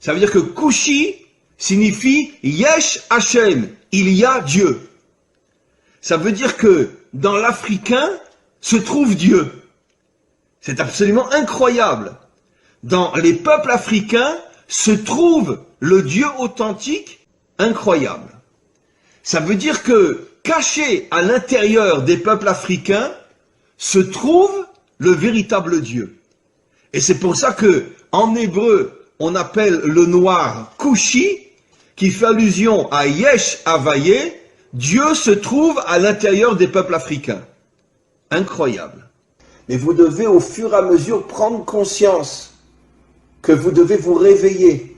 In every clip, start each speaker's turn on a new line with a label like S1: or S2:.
S1: Ça veut dire que Kushi signifie Yesh Hashem, il y a Dieu. Ça veut dire que dans l'africain se trouve Dieu. C'est absolument incroyable. Dans les peuples africains se trouve le Dieu authentique, incroyable. Ça veut dire que caché à l'intérieur des peuples africains se trouve le véritable Dieu. Et c'est pour ça que en hébreu, on appelle le noir Kushi, qui fait allusion à Yesh Havaye, Dieu se trouve à l'intérieur des peuples africains. Incroyable. Mais vous devez au fur et à mesure prendre conscience que vous devez vous réveiller.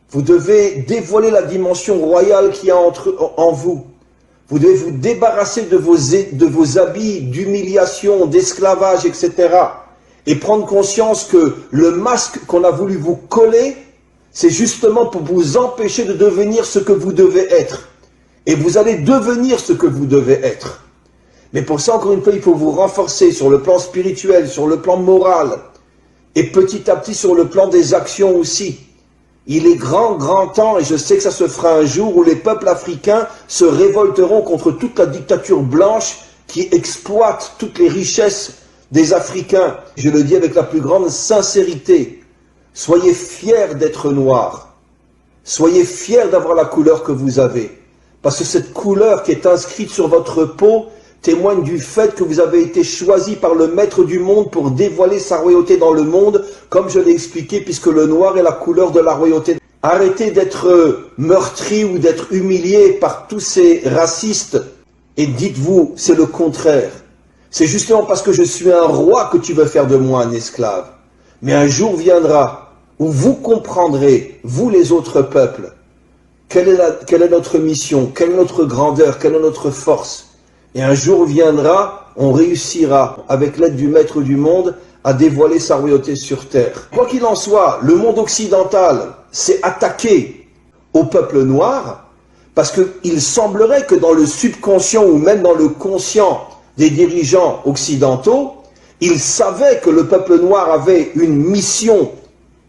S1: Vous devez dévoiler la dimension royale qu'il y a en vous. Vous devez vous débarrasser de vos habits d'humiliation, d'esclavage, etc. Et prendre conscience que le masque qu'on a voulu vous coller, c'est justement pour vous empêcher de devenir ce que vous devez être. Et vous allez devenir ce que vous devez être. Mais pour ça, encore une fois, il faut vous renforcer sur le plan spirituel, sur le plan moral, et petit à petit sur le plan des actions aussi. Il est grand temps, et je sais que ça se fera un jour, où les peuples africains se révolteront contre toute la dictature blanche qui exploite toutes les richesses des Africains. Je le dis avec la plus grande sincérité. Soyez fiers d'être noirs. Soyez fiers d'avoir la couleur que vous avez. Parce que cette couleur qui est inscrite sur votre peau témoigne du fait que vous avez été choisi par le maître du monde pour dévoiler sa royauté dans le monde, comme je l'ai expliqué, puisque le noir est la couleur de la royauté. Arrêtez d'être meurtri ou d'être humilié par tous ces racistes et dites-vous, c'est le contraire. C'est justement parce que je suis un roi que tu veux faire de moi un esclave. Mais un jour viendra où vous comprendrez, vous les autres peuples, quelle est notre mission, quelle est notre grandeur, quelle est notre force. Et un jour viendra, on réussira, avec l'aide du maître du monde, à dévoiler sa royauté sur terre. Quoi qu'il en soit, le monde occidental s'est attaqué au peuple noir, parce qu'il semblerait que dans le subconscient ou même dans le conscient des dirigeants occidentaux, ils savaient que le peuple noir avait une mission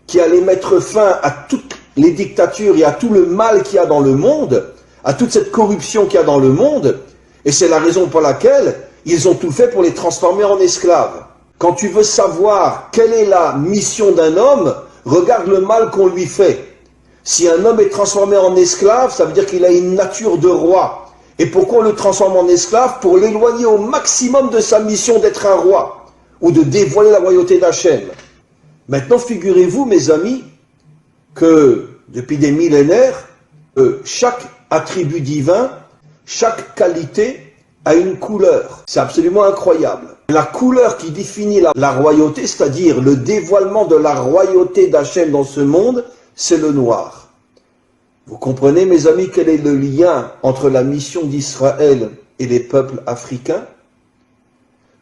S1: qui allait mettre fin à toutes les dictatures et à tout le mal qu'il y a dans le monde, à toute cette corruption qu'il y a dans le monde, et c'est la raison pour laquelle ils ont tout fait pour les transformer en esclaves. Quand tu veux savoir quelle est la mission d'un homme, regarde le mal qu'on lui fait. Si un homme est transformé en esclave, ça veut dire qu'il a une nature de roi. Et pourquoi on le transforme en esclave? Pour l'éloigner au maximum de sa mission d'être un roi, ou de dévoiler la royauté d'Hachem. Maintenant, figurez-vous, mes amis, que depuis des millénaires, chaque attribut divin, chaque qualité a une couleur. C'est absolument incroyable. La couleur qui définit la royauté, c'est-à-dire le dévoilement de la royauté d'Hachem dans ce monde, c'est le noir. Vous comprenez, mes amis, quel est le lien entre la mission d'Israël et les peuples africains?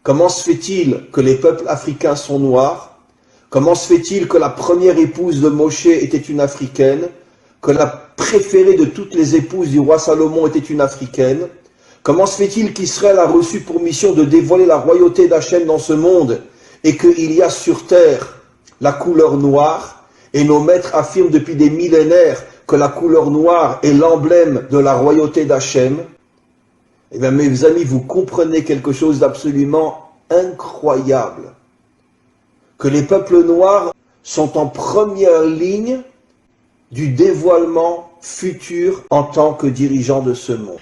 S1: Comment se fait-il que les peuples africains sont noirs? Comment se fait-il que la première épouse de Moshe était une africaine? Que la préférée de toutes les épouses du roi Salomon était une africaine? Comment se fait-il qu'Israël a reçu pour mission de dévoiler la royauté d'Hachem dans ce monde et qu'il y a sur terre la couleur noire? Et nos maîtres affirment depuis des millénaires que la couleur noire est l'emblème de la royauté d'Hachem. Eh bien, mes amis, vous comprenez quelque chose d'absolument incroyable. Que les peuples noirs sont en première ligne du dévoilement futur en tant que dirigeants de ce monde.